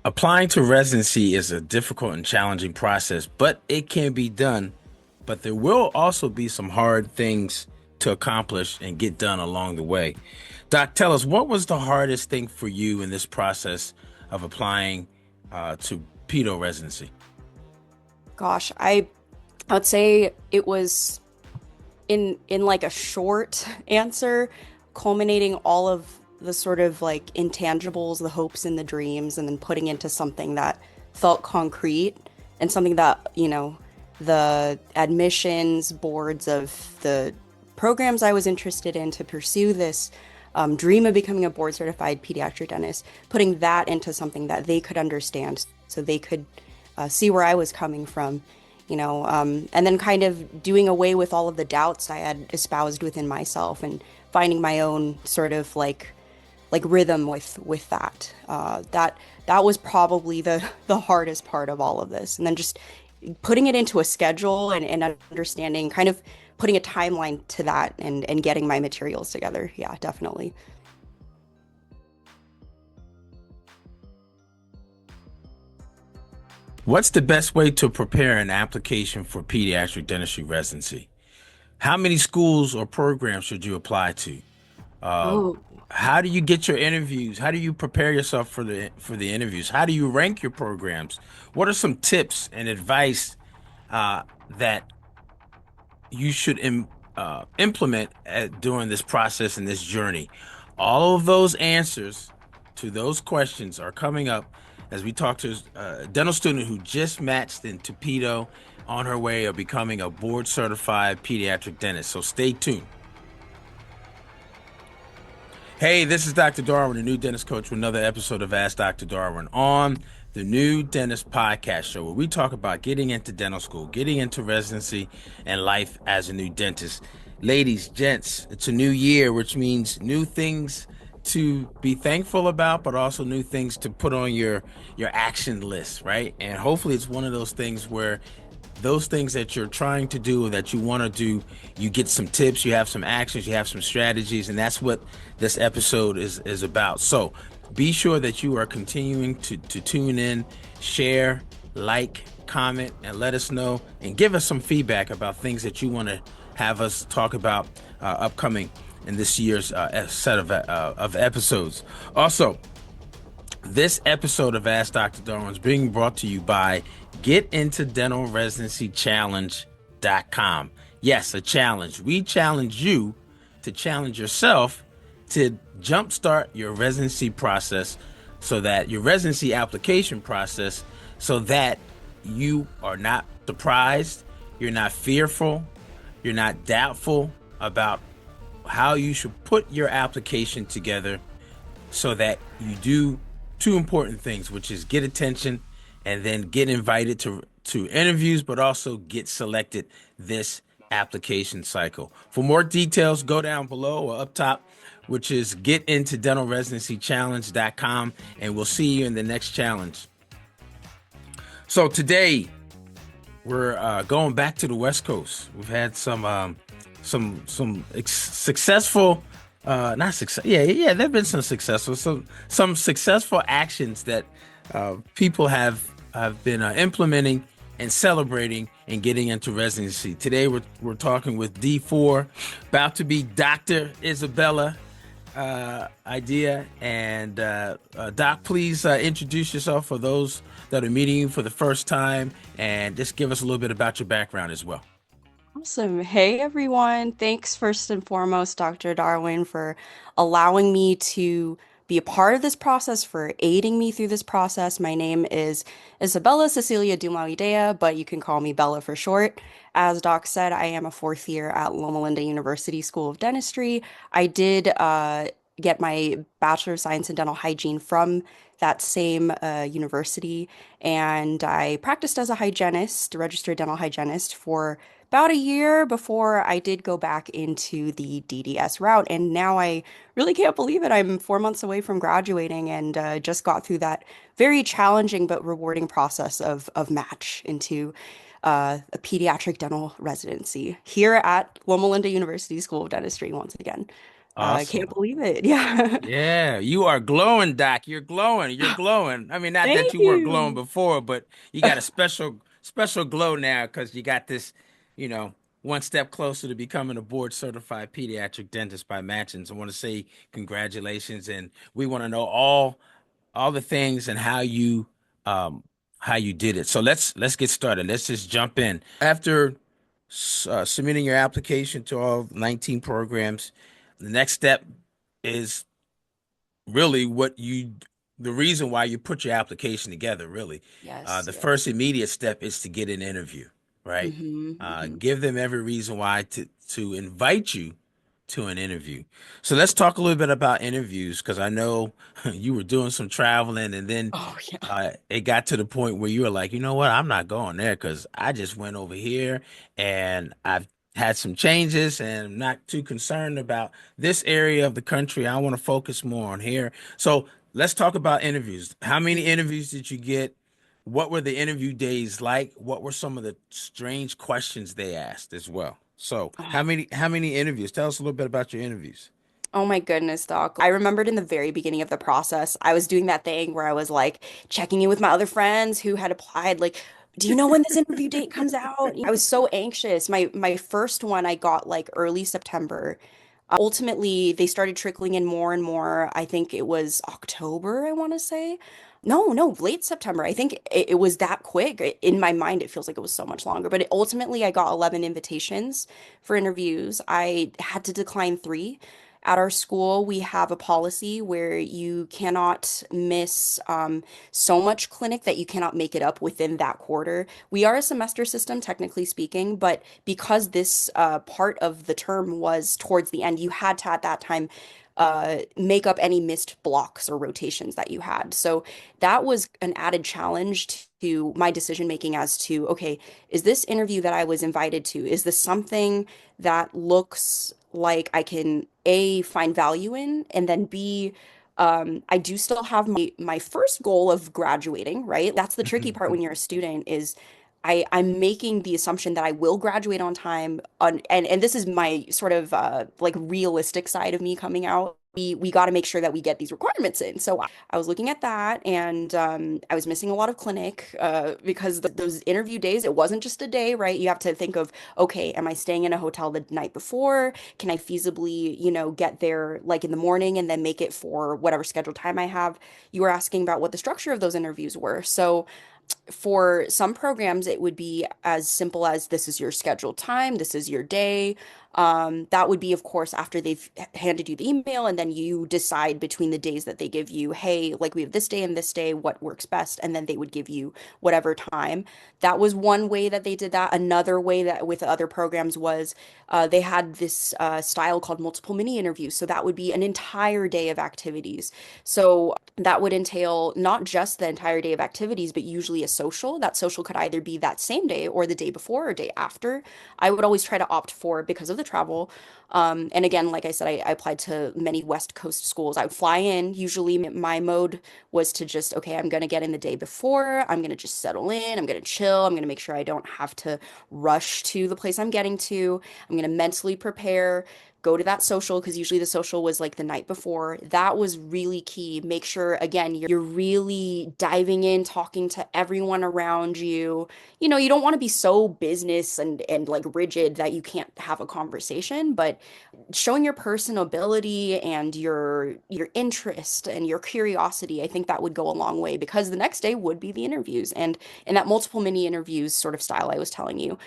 Applying to residency is a difficult and challenging process, but it can be done. But there will also be some hard things to accomplish and get done along the way. Doc, tell us, what was the hardest thing for you in this process of applying to pedo residency? Gosh, I would say it was in like a short answer, culminating all of the sort of like intangibles, the hopes and the dreams, and then putting into something that felt concrete and something that, the admissions boards of the programs I was interested in to pursue this dream of becoming a board certified pediatric dentist, putting that into something that they could understand so they could see where I was coming from, and then kind of doing away with all of the doubts I had espoused within myself and finding my own sort of like rhythm with that. That was probably the hardest part of all of this, and then just putting it into a schedule and understanding, kind of putting a timeline to that and getting my materials together. Yeah, definitely. What's the best way to prepare an application for pediatric dentistry residency? How many schools or programs should you apply to? Uh, Oh, how do you get your interviews? How do you prepare yourself for the interviews? How do you rank your programs? What are some tips and advice that you should implement during this process and this journey? All of those answers to those questions are coming up as we talk to a dental student who just matched into pedo on her way of becoming a board certified pediatric dentist. So stay tuned. Hey, this is Dr. Darwin, a new dentist coach, with another episode of Ask Dr. Darwin on the New Dentist Podcast Show, where we talk about getting into dental school, getting into residency, and life as a new dentist. Ladies, gents, it's a new year, which means new things to be thankful about, but also new things to put on your action list, right? And hopefully, it's one of those things where those things that you're trying to do or that you want to do, you get some tips, you have some actions, you have some strategies, and that's what this episode is about. So be sure that you are continuing to tune in, share, like, comment, and let us know and give us some feedback about things that you want to have us talk about upcoming in this year's set of episodes. Also, this episode of Ask Dr. Darwin is being brought to you by GetIntoDentalResidencyChallenge.com. Yes, a challenge. We challenge you to challenge yourself to jumpstart your residency process, so that your residency application process, so that you are not surprised, you're not fearful, you're not doubtful about how you should put your application together, so that you do two important things, which is get attention and then get invited to interviews, but also get selected this application cycle. For more details, go down below or up top, which is getintodentalresidencychallenge.com, and we'll see you in the next challenge. So today we're going back to the West Coast. We've had some successful not success yeah, there've been some successful actions that people have been implementing and celebrating and getting into residency. Today we're talking with D4, about to be Dr. Isabella idea. And Doc, please introduce yourself for those that are meeting you for the first time, and just give us a little bit about your background as well. awesome. Hey, everyone. Thanks first and foremost, Dr. Darwin, for allowing me to be a part of this process, for aiding me through this process. My name is Isabella Cecilia Dumawidea, but you can call me Bella for short. As Doc said, I am a fourth year at Loma Linda University School of Dentistry. I did get my Bachelor of Science in Dental Hygiene from that same university, and I practiced as a hygienist, a registered dental hygienist, for about a year before I did go back into the DDS route. And now I really can't believe it. I'm 4 months away from graduating, and just got through that very challenging but rewarding process of match into a pediatric dental residency here at Loma Linda University School of Dentistry once again. I can't Awesome. believe it. Yeah. Yeah, you are glowing, Doc. You're glowing. You're glowing. I mean, not that Thank you weren't glowing you. before, but you got a special glow now because you got this, you know, one step closer to becoming a board certified pediatric dentist by Matchins. I want to say congratulations, and we want to know all the things and um how you did it. So let's get started. Let's just jump in. After submitting your application to all 19 programs, the next step is really the reason why you put your application together, really. Yes, The yes. first immediate step is to get an interview, right? Hmm. Give them every reason why to invite you to an interview. So let's talk a little bit about interviews because I know you were doing some traveling and then Oh, yeah. it got to the point where you were like, you know what, I'm not going there because I just went over here and I've had some changes and I'm not too concerned about this area of the country. I want to focus more on here. So let's talk about interviews. How many interviews did you get? What were the interview days like? What were some of the strange questions they asked as well? So how many interviews? Tell us a little bit about your interviews. Oh my goodness, Doc. I remembered in the very beginning of the process, I was doing that thing where I was like checking in with my other friends who had applied, like, do you know when this interview date comes out? I was so anxious. My first one I got like early September. Ultimately, they started trickling in more and more. I think it was October, I want to say. No, late September. I think it was that quick. In my mind, it feels like it was so much longer. But ultimately, I got 11 invitations for interviews. I had to decline three. At our school, we have a policy where you cannot miss so much clinic that you cannot make it up within that quarter. We are a semester system, technically speaking, but because this part of the term was towards the end, you had to at that time make up any missed blocks or rotations that you had. So that was an added challenge to my decision making as to, okay, is this interview that I was invited to, is this something that looks like I can A, find value in, and then B, I do still have my first goal of graduating, right? That's the tricky part when you're a student is I'm making the assumption that I will graduate on time and this is my sort of like realistic side of me coming out. We got to make sure that we get these requirements in. So I was looking at that and I was missing a lot of clinic because those interview days, it wasn't just a day, right? You have to think of, okay, am I staying in a hotel the night before? Can I feasibly, get there like in the morning and then make it for whatever scheduled time I have? You were asking about what the structure of those interviews were. So for some programs, it would be as simple as this is your scheduled time, this is your day. That would be, of course, after they've handed you the email, and then you decide between the days that they give you, hey, like we have this day and this day, what works best, and then they would give you whatever time. That was one way that they did that. Another way that with other programs was they had this style called multiple mini interviews. So that would be an entire day of activities. So that would entail not just the entire day of activities, but usually a social. That social could either be that same day or the day before or day after. I would always try to opt for because of the travel. And again, like I said, I applied to many West Coast schools. I would fly in. Usually, my mode was to just, okay, I'm going to get in the day before. I'm going to just settle in. I'm going to chill. I'm going to make sure I don't have to rush to the place I'm getting to. I'm going to mentally prepare, go to that social because usually the social was like the night before. That was really key. Make sure, again, you're really diving in, talking to everyone around you. You don't want to be so business and like rigid that you can't have a conversation, but showing your personability and your interest and your curiosity, I think that would go a long way because the next day would be the interviews. And in that multiple mini interviews sort of style I was telling you,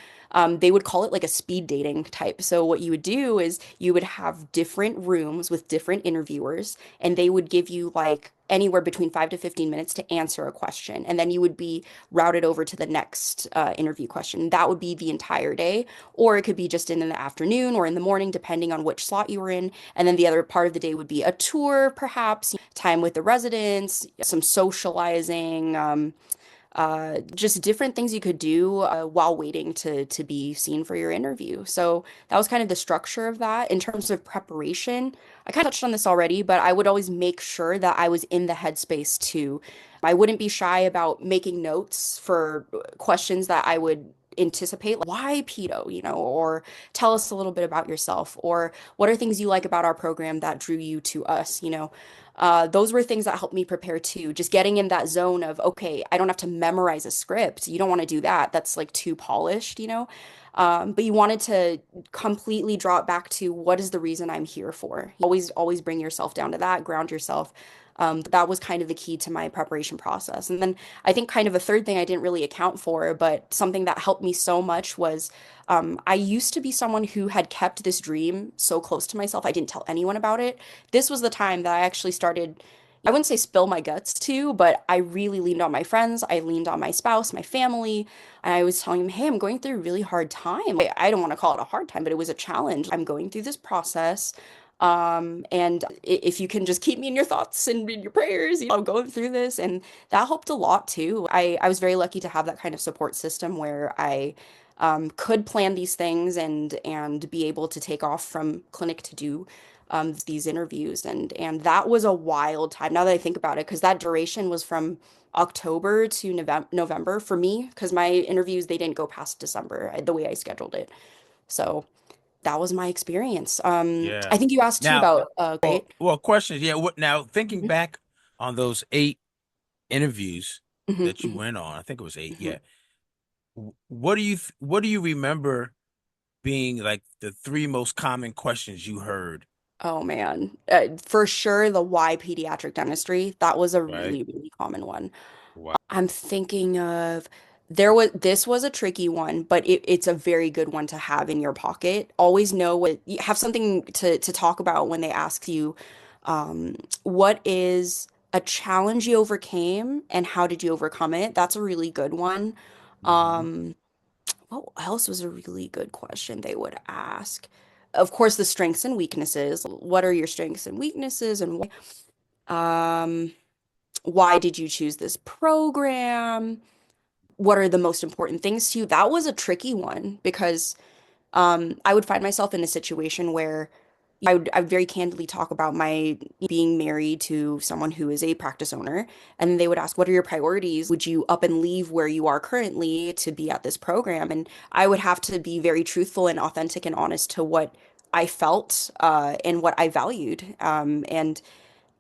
they would call it like a speed dating type. So what you would do is you would have different rooms with different interviewers, and they would give you like anywhere between 5 to 15 minutes to answer a question, and then you would be routed over to the next interview question. That would be the entire day, or it could be just in the afternoon or in the morning, depending on which slot you were in. And then the other part of the day would be a tour, perhaps time with the residents, some socializing. Just different things you could do while waiting to be seen for your interview. So that was kind of the structure of that. In terms of preparation, I kind of touched on this already, but I would always make sure that I was in the headspace to. I wouldn't be shy about making notes for questions that I would anticipate, like, why pedo, or tell us a little bit about yourself, or what are things you like about our program that drew you to us. Those were things that helped me prepare too. Just getting in that zone of, okay, I don't have to memorize a script. You don't want to do that. That's like too polished. But you wanted to completely draw it back to what is the reason I'm here for. Always bring yourself down to that, ground yourself. That was kind of the key to my preparation process. And then I think kind of a third thing I didn't really account for, but something that helped me so much was I used to be someone who had kept this dream so close to myself. I didn't tell anyone about it. This was the time that I actually started. I wouldn't say spill my guts to, but I really leaned on my friends. I leaned on my spouse, my family. And I was telling them, hey, I'm going through a really hard time. I don't want to call it a hard time, but it was a challenge. I'm going through this process. And if you can just keep me in your thoughts and in your prayers, I'm going through this. And that helped a lot too. I was very lucky to have that kind of support system where I could plan these things and be able to take off from clinic to do these interviews. And that was a wild time now that I think about it, because that duration was from October to November for me, because my interviews, they didn't go past December the way I scheduled it. So that was my experience. I Yeah. think you asked too Now, about well, grade. well, questions. Yeah. What now? Thinking back on those 8 interviews Mhm, that you mhm, went on, I think it was 8. mhm. Yeah. What do you remember being like the 3 most common questions you heard? Oh man, for sure the why pediatric dentistry. That was a Right. really, really common one. Wow. I'm thinking of this was a tricky one, but it's a very good one to have in your pocket. Always know what you have something to talk about when they ask you, what is a challenge you overcame and how did you overcome it? That's a really good one. Hmm. What else was a really good question they would ask? Of course, the strengths and weaknesses. What are your strengths and weaknesses, and why did you choose this program? What are the most important things to you? That was a tricky one because I would find myself in a situation where I would very candidly talk about my being married to someone who is a practice owner, and they would ask, "What are your priorities? Would you up and leave where you are currently to be at this program?" And I would have to be very truthful and authentic and honest to what I felt and what I valued. And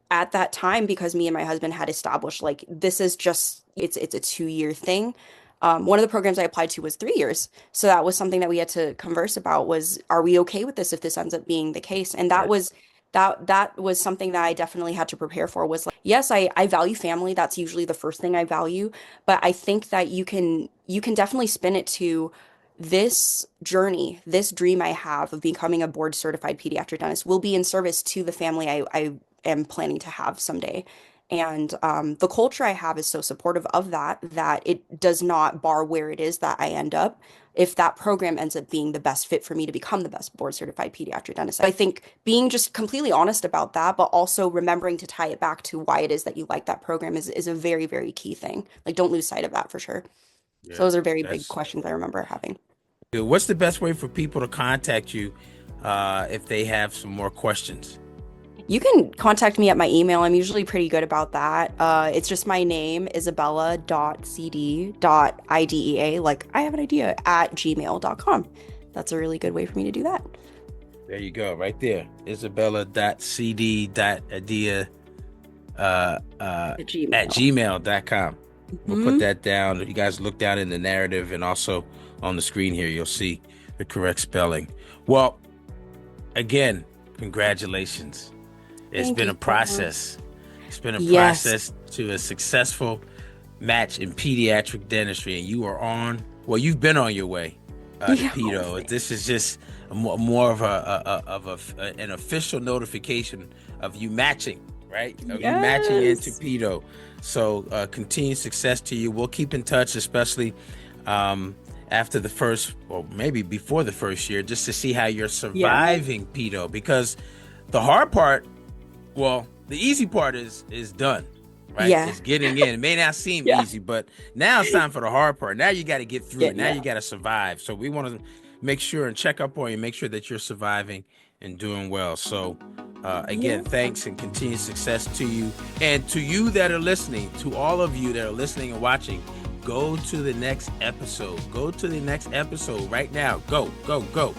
at that time, because me and my husband had established like this is just it's a 2 year thing. One of the programs I applied to was 3 years, so that was something that we had to converse about. Was are we okay with this if this ends up being the case? And Right. that was something that I definitely had to prepare for. Was like, yes, I value family. That's usually the first thing I value, but I think that you can definitely spin it to this journey, this dream I have of becoming a board certified pediatric dentist will be in service to the family I am planning to have someday. And the culture I have is so supportive of that it does not bar where it is that I end up if that program ends up being the best fit for me to become the best board certified pediatric dentist. I think being just completely honest about that, but also remembering to tie it back to why it is that you like that program is a very, very key thing. Like, don't lose sight of that for sure. So Yeah. those are very big That's questions I remember having. good. What's the best way for people to contact you if they have some more questions? You can contact me at my email. I'm usually pretty good about that. It's just my name, isabella.cd.idea, like I have an idea, at gmail.com. That's a really good way for me to do that. There you go, right there. Isabella.cd.idea At at Gmail. gmail.com. We'll put Hmm. that down. If you guys look down in the narrative and also on the screen here, you'll see the correct spelling. Well, again, congratulations. It's Thank been you a so much. process. It's been a Yes. process to a successful match in pediatric dentistry, and you are on. Well, you've been on your way to Yeah. Oh, pedo. This is thanks. just more of an official notification of you matching, right? Of you matching into Yes. pedo. So continued success to you. We'll keep in touch, especially after the first, or maybe before the first year, just to see how you're Yeah. surviving pedo. Because the hard part, well, the easy part is done, right? Yeah. It's getting in. It may not seem Yeah. easy, but now it's time for the hard part. Now you got to get through it. Getting Now it. you got to survive. So we want to make sure and check up on you, make sure that you're surviving and doing well. So again, Yeah. thanks and continued success to you. And to you that are listening, to all of you that are listening and watching, go to the next episode. Go to the next episode right now. Go, go, go.